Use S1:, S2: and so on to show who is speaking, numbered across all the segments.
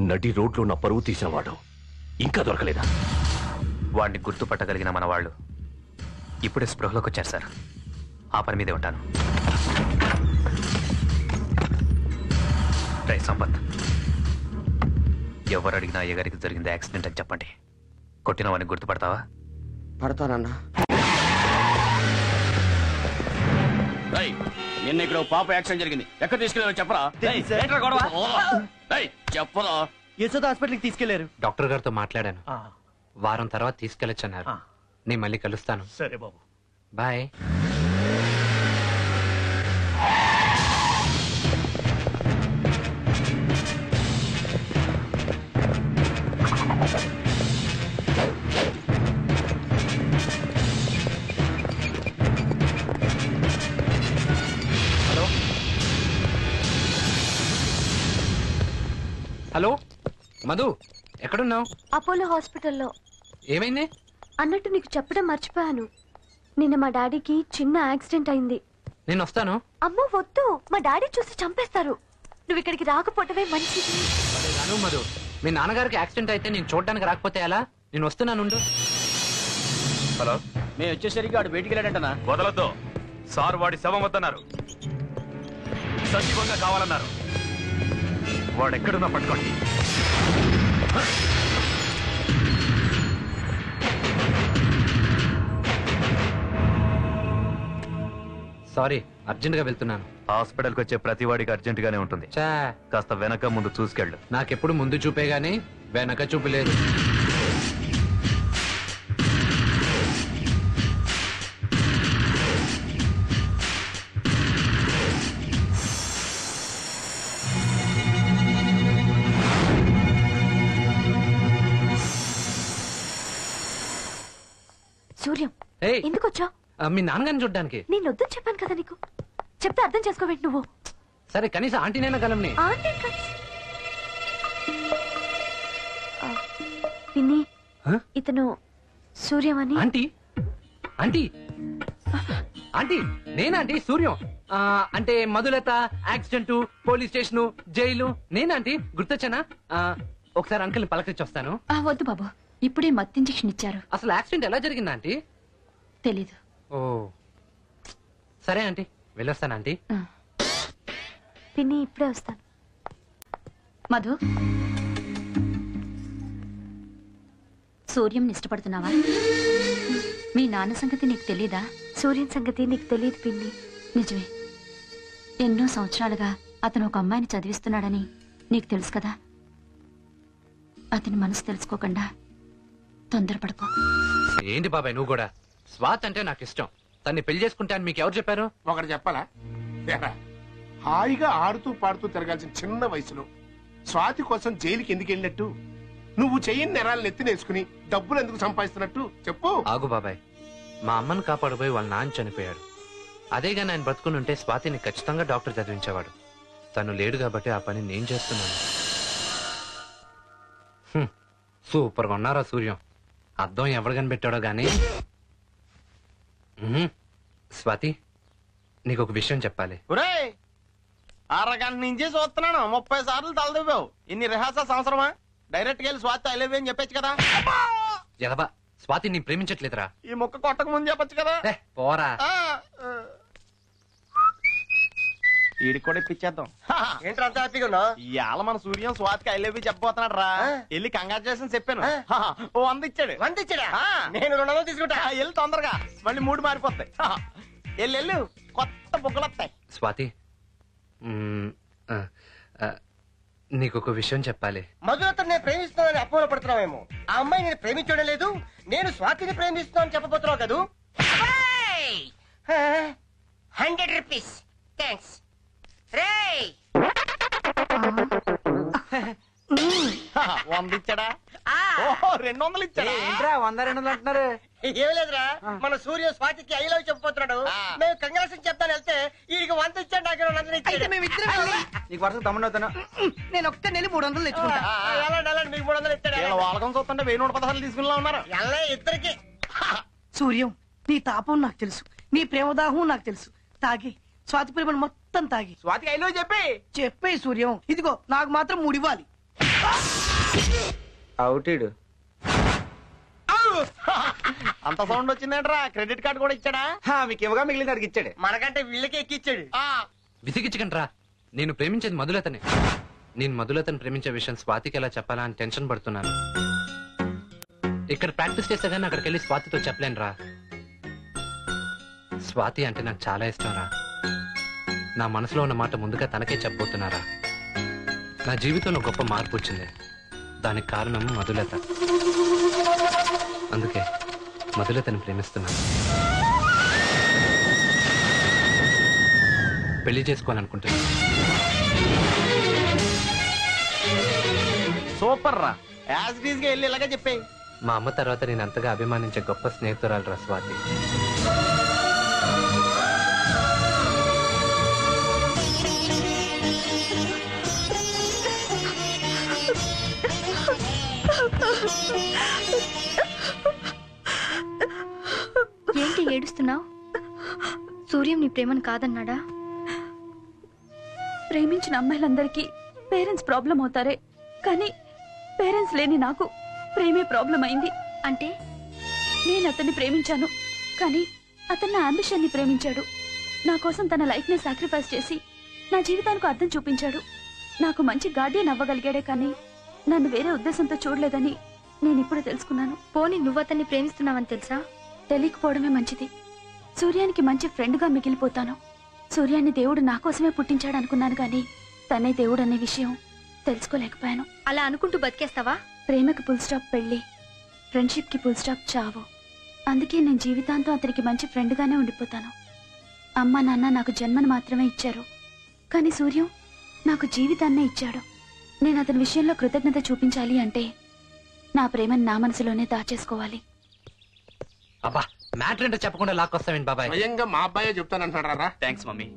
S1: నడి రోడ్లో నా పరువు తీసినవాడు ఇంకా దొరకలేదా?
S2: వాడిని గుర్తుపట్టగలిగిన మన వాళ్ళు ఇప్పుడే స్పృహలోకి వచ్చారు సార్. ఆ పని మీదే ఉంటాను. రై సంపత్, ఎవరు అడిగినా అయ్యగారికి జరిగింది యాక్సిడెంట్ అని చెప్పండి. కొట్టిన వాడిని గుర్తుపడతావా?
S3: పడతానన్నా.
S4: నిన్న ఇక్కడ పాప యాక్సిడెంట్ జరిగింది. ఎక్కడ తీసుకెళ్ళారో చెప్పరా? చెప్పరా?
S3: యశోద హాస్పిటల్కి తీసుకెళ్లారు.
S5: డాక్టర్ గారితో మాట్లాడాను. వారం తర్వాత తీసుకెళ్ళొచ్చన్నారు. నేను మళ్ళీ కలుస్తాను.
S1: సరే బాబు,
S5: బాయ్. హలో మధు, ఎక్కడున్నావు?
S6: అపోలో హాస్పిటల్లో.
S5: ఏమైంది?
S6: అన్నట్టు నీకు చెప్పడం మర్చిపోయాను. నిన్న మా డాడీకి చిన్న యాక్సిడెంట్ అయింది.
S5: నేను వస్తాను.
S6: అమ్మో వద్దు, మా డాడీ చూసి చంపేస్తారు. నువ్వు ఇక్కడికి రాకపోవటమే మంచిది.
S5: రాను మధు, మీ నాన్నగారికి యాక్సిడెంట్ అయితే నేను చూడడానికి రాకపోతే ఎలా? నేను వస్తున్నాను.
S2: హలో,
S4: మేము వచ్చేసరికి వాడు బయటికి వెళ్ళాడంటనా?
S2: వదలొద్దు సార్, వాడి శవం వద్దన్నారు. సజీవంగా కావాలన్నారు. వాడెక్కడున్నా పట్టుకోండి.
S5: సారీ, అర్జెంట్ గా వెళ్తున్నాను.
S2: హాస్పిటల్కి వచ్చే ప్రతి వాడికి అర్జెంట్ గానే ఉంటుంది. కాస్త వెనక ముందు చూసుకెళ్ళు.
S5: నాకెప్పుడు ముందు చూపే గానీ వెనక చూపు లేదు.
S6: సూర్యం, ఎందుకు వచ్చావు?
S5: మీ నాన్నగారిని చూడ్డానికి.
S6: నేను వద్దని చెప్పాను కదా నీకు. చెప్తే అర్థం చేసుకోవేంటి నువ్వు?
S5: సరే, కనీసం ఆంటీనైనా కలవని.
S6: పిన్ని, ఇతను సూర్యం అని.
S5: ఆంటీ ఆంటీ ఆంటీ నేనాంటీ సూర్యం. అంటే Madhulatha accident, police station, jail నేనాంటీ. గుర్తొచ్చానా? ఒకసారి అంకుల్ని పలకరించి వస్తాను.
S6: వద్దు బాబు, ఇప్పుడే మత్తు ఇంజెక్షన్ ఇచ్చారు.
S5: అసలు యాక్సిడెంట్ ఎలా జరిగిందా ఆంటీ?
S6: తెలీదు.
S5: ఓ సరే ఆంటీ, వెళ్ళొస్తాను ఆంటీ.
S6: పిన్ని, ఇప్పుడే వస్తాను.
S7: మధు, సూర్యం ఇష్టపడుతున్నావా? మీ నాన్న సంగతి నీకు తెలీదా?
S6: సూర్యం సంగతి నీకు తెలియదు పిన్ని.
S7: నిజమే. ఎన్నో సంవత్సరాలుగా అతను ఒక అమ్మాయిని చదివిస్తున్నాడని నీకు తెలుసు కదా. అతని మనసు తెలుసుకోకుండా తొందరపడుకో.
S5: ఏంటి బాబాయ్ నువ్వు కూడా? స్వాత్ అంటే నాకు ఇష్టం. తన్ని పెళ్లి చేసుకుంటే అని మీకు ఎవరు చెప్పారు?
S8: ఒకటి చెప్పాలా? హాయిగా ఆడుతూ పాడుతూ తిరగాల్సిన చిన్న వయసులో స్వాతి కోసం జైలుకి ఎందుకు వెళ్ళినట్టు? నువ్వు చెయ్యని నెరాలను ఎత్తినేసుకుని డబ్బులు ఎందుకు సంపాదిస్తున్నట్టు చెప్పు.
S5: ఆగు బాబాయ్, మా అమ్మను కాపాడబోయి వాళ్ళ నాన్న చనిపోయాడు. అదేగా ఆయన బతుకుని ఉంటే స్వాతిని ఖచ్చితంగా డాక్టర్ చదివించేవాడు. తను లేడు కాబట్టి ఆ పని నేను చేస్తున్నాను. సూపర్ గా ఉన్నారా సూర్యం? అద్దం ఎవరు కనిపెట్టాడో గానీ. స్వాతి, నీకు ఒక విషయం చెప్పాలి.
S4: అరగంట నుంచి చూస్తున్నాను, 30 సార్లు తలదివ్వావు. ఇన్ని రిహార్సల్ అవసరమా? డైరెక్ట్ గా వెళ్ళి స్వాతి ఐ లవ్ యూ అని చెప్పొచ్చు కదా.
S5: ఎదబా, స్వాతి నీ ప్రేమించట్లేదురా.
S4: ఈ మొక్క కొట్టక ముందు చెప్పొచ్చు కదా.
S5: పోరా.
S4: వీడికి కూడా ఇప్పించేద్దాం.
S3: ఏంట్రా అంత హ్యాపీగా ఉన్నావు?
S4: ఇవాళ మన సూర్యం స్వాతికి ఐ లవ్ యూ చెప్పబోతున్నాడు రా. వెళ్ళి కంగ్రాచులేషన్ చెప్పాను. ఓ 100 ఇచ్చాడు.
S3: 100 ఇచ్చాడా? నేను 200 తీసుకుంటా.
S4: వెళ్ళి తొందరగా, మళ్ళీ మూడు మారిపోతాయి. వెళ్ళు, కొత్త బుక్కలు వస్తాయి.
S5: స్వాతి, నీకొక విషయం చెప్పాలి.
S3: మధులతో నేను ప్రేమిస్తున్నానని అపోహలో పడుతున్నావేమో. ఆ అమ్మాయి నేను ప్రేమించడం లేదు, నేను స్వాతిని ప్రేమిస్తున్నాను చెప్పబోతున్నావు కదూ. 100 రూపీస్ థ్యాంక్స్.
S4: 100 ఇచ్చాడా? ఓహో 200 ఇచ్చాడా?
S3: ఏంట్రా 100 200 అంటున్నారు? ఏం లేదురా, మన సూర్య స్వాతికి ఐ లవ్ చెప్పబోతున్నాడు. మేము కంగ్రాచులేషన్ చెప్తాను వెళ్తే వీడికి 100 ఇచ్చాడు, నాకు 200 ఇచ్చాడు.
S4: నీకు వరుసకు తమ్ముడు అవుతాను.
S3: నేను ఒక్క నెల 300 తెచ్చుకుంటా. మీకు 300 ఇచ్చాడు.
S4: వాళ్ళకం చూస్తుంటే 1116 తీసుకున్నా ఉన్నారు.
S3: ఎలా ఇద్దరికి.
S9: సూర్యం, నీ తాపం నాకు తెలుసు, నీ ప్రేమదాహం నాకు తెలుసు. తాగి స్వాతి ప్రేమను మొత్తం తాగి
S4: స్వాతికి ఐ లవ్ చెప్పే
S9: సూర్యం. ఇదిగో నాకు మాత్రం 3 ఇవ్వాలి.
S3: అవుటీడు
S4: అంత సౌండ్ వచ్చిందంటరా క్రెడిట్ కార్డు కూడా ఇచ్చాడా?
S3: మీకు ఇవ్వగా మిగిలిన అడిగి ఇచ్చాడు. మనకంటే వీళ్ళకి ఎక్కిచ్చాడు.
S5: విసిగించకండ్రా, నేను ప్రేమించేది మధులతనే. నేను మధులతను ప్రేమించే విషయం స్వాతికి ఎలా చెప్పాలా అని టెన్షన్ పడుతున్నాను. ఇక్కడ ప్రాక్టీస్ చేస్తే గానీ అక్కడికి వెళ్ళి స్వాతితో చెప్పలేను రా. స్వాతి అంటే నాకు చాలా ఇష్టం రా. నా మనసులో ఉన్న మాట ముందుగా తనకే చెప్పబోతున్నారా. నా జీవితంలో గొప్ప మార్పు వచ్చింది. దానికి కారణం మధులత. అందుకే మధులతను ప్రేమిస్తున్నాను. పెళ్లి చేసుకోవాలనుకుంటున్నాను.
S4: సూపర్ రా, యాజ్ ఇట్ ఈజ్ గా వెళ్ళి ఇలాగే చెప్పేయి.
S5: మా అమ్మ తర్వాత నేను అంతగా అభిమానించే గొప్ప స్నేహితురాలు రా స్వాతి.
S6: ఏంటి ఏడుస్తున్నావు? సూర్యం నీ ప్రేమను కాదన్నాడా?
S7: ప్రేమించిన అమ్మాయిలందరికీ పేరెంట్స్ ప్రాబ్లం అవుతారే, కానీ పేరెంట్స్ లేని నాకు ప్రేమే ప్రాబ్లం అయింది.
S6: అంటే
S7: నేను అతన్ని ప్రేమించాను, కానీ అతను నా అంబిషన్ ని ప్రేమించాడు. నా కోసం తన లైఫ్ ని సాక్రిఫైస్ చేసి నా జీవితానికి అర్థం చూపించాడు. నాకు మంచి గార్డియన్ అవ్వగలిగాడే, కానీ నన్ను వేరే ఉద్దేశంతో చూడలేదని నేను ఇప్పుడు తెలుసుకున్నాను.
S6: పోనీ నువ్వు అతన్ని ప్రేమిస్తున్నావని తెలుసా?
S7: తెలియకపోవడమే మంచిది. సూర్యానికి మంచి ఫ్రెండ్ గా మిగిలిపోతాను. సూర్యాన్ని దేవుడు నా కోసమే పుట్టించాడు అనుకున్నాను, కానీ తనే దేవుడు అనే విషయం తెలుసుకోలేకపోయాను.
S6: అలా అనుకుంటూ బతికేస్తావా?
S7: ప్రేమకి ఫుల్ స్టాప్ పెళ్లి, ఫ్రెండ్షిప్ కి ఫుల్ స్టాప్ చావు. అందుకే నేను జీవితాంతం అతనికి మంచి ఫ్రెండ్ గానే ఉండిపోతాను. అమ్మ నాన్న నాకు జన్మను మాత్రమే ఇచ్చారు, కానీ సూర్యం నాకు జీవితాన్నే ఇచ్చాడు. నేను అతని విషయంలో కృతజ్ఞత చూపించాలి అంటే నా ప్రేమను నా మనసులోనే దాచేసుకోవాలి.
S5: అబ్బా, మ్యాటర్ ఏంటో చెప్పకుండా లాక్కొస్తావేంటి బాబాయ్?
S8: స్వయంగా మా అబ్బాయే చెప్తానంటున్నారా?
S2: Thanks mummy.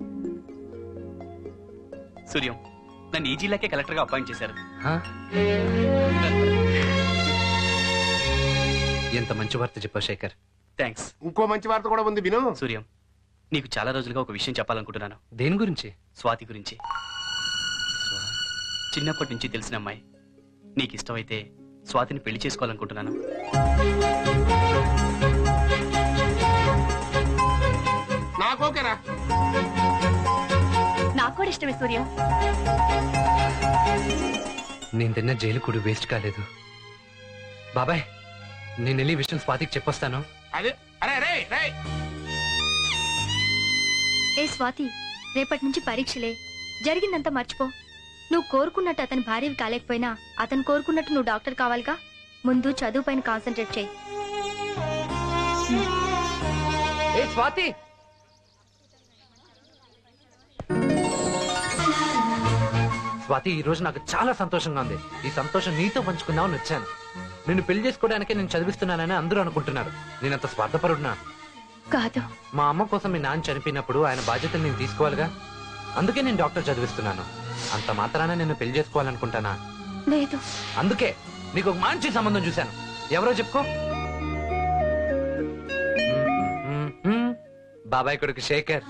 S2: సూర్యం, నన్ను ఈ జిల్లాకే కలెక్టర్ గా అపాయింట్ చేశారు.
S5: ఎంత మంచి వార్త చెప్పావు శేఖర్.
S2: థ్యాంక్స్.
S8: ఇంకో మంచి వార్త కూడా ఉంది విను.
S2: సూర్యం, నీకు చాలా రోజులుగా ఒక విషయం చెప్పాలనుకుంటున్నాను.
S5: దేని గురించి?
S2: స్వాతి గురించి. చిన్నప్పటి నుంచి తెలిసిన అమ్మాయి. నీకు ఇష్టమైతే స్వాతిని పెళ్లి చేసుకోవాలనుకుంటున్నాను.
S8: నాకోకేరా?
S7: నాకు కూడా ఇష్టమే సూర్యం.
S5: నేను తిన్న జైలు కూడా వేస్ట్ కాలేదు. బాబాయ్, నేను వెళ్ళి విషయం స్వాతికి చెప్పొస్తాను.
S8: అదే అరే రే రే.
S6: ఏ స్వాతి, రేపటి నుంచి పరీక్షలే. జరిగిందంతా మర్చిపో. నువ్వు కోరుకున్నట్టు అతని భార్యవి కాలేకపోయినా అతను కోరుకున్నట్టు నువ్వు డాక్టర్ కావాలిగా. ముందు చదువు పైన కాన్సన్ట్రేట్ చేయి.
S5: ఏ స్వాతి, స్వాతి, ఈ రోజు నాకు చాలా సంతోషంగా ఉంది. ఈ సంతోషం నీతో పంచుకుందామని వచ్చాను. నిన్ను పెళ్లి చేసుకోవడానికే నేను చదివిస్తున్నానని అందరూ అనుకుంటున్నారు. నేనంత స్వార్థపరుడునా?
S7: కాదు.
S5: మా అమ్మ కోసం మీ నాన్న చనిపోయినప్పుడు ఆయన బాధ్యతను నేను తీసుకోవాలిగా. అందుకే నేను డాక్టర్ చదివిస్తున్నాను. అంత మాత్రాన నేను పెళ్లి చేసుకోవాలనుకుంటానా?
S7: లేదు.
S5: అందుకే నీకు ఒక మంచి సంబంధం చూశాను. ఎవరో చెప్పుకో. బాబాయ్ కొడుకు శేఖర్.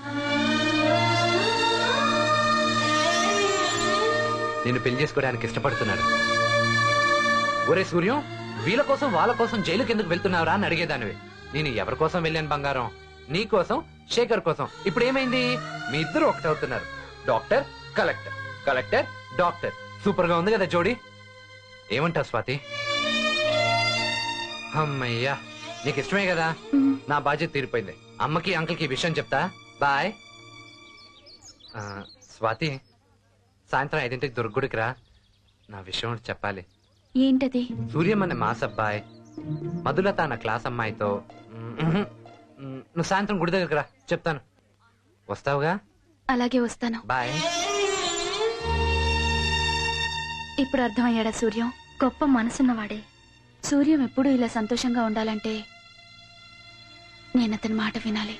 S5: నేను పెళ్లి చేసుకోవడానికి ఇష్టపడుతున్నాడు. ఒరే సూర్యం, వీళ్ళ కోసం వాళ్ళ కోసం జైలుకి ఎందుకు వెళ్తున్నావురా అని అడిగేదానివి. నేను ఎవరి కోసం వెళ్ళాను బంగారం? నీ కోసం, శేఖర్ కోసం. ఇప్పుడు ఏమైంది? మీ ఇద్దరు ఒకటవుతున్నారు. Doctor collector, collector doctor. Super గా ఉంది కదా జోడి. ఏమంటావు స్వాతి? అమ్మయ్యా, నీకు ఇష్టమే కదా. నా బాధ్యత తీరిపోయింది. అమ్మకి అంకుల్కి ఈ విషయం చెప్తా. బాయ్. స్వాతి, సాయంత్రం 5ంటికి దుర్గుడికి రా. నా విషయం చెప్పాలి.
S7: ఏంటది?
S5: సూర్యం అనే మాస్ అబ్బాయి మధులత నా క్లాస్ అమ్మాయితో నువ్వు సాయంత్రం గుడి దగ్గరికి రా, చెప్తాను. వస్తావుగా?
S7: అలాగే వస్తాను.
S5: బాయ్.
S7: ఇప్పుడు అర్థమయ్యాడా సూర్యం?
S6: గొప్ప మనసున్నవాడే.
S7: సూర్యం ఎప్పుడూ ఇలా సంతోషంగా ఉండాలంటే నేను అతని మాట వినాలి.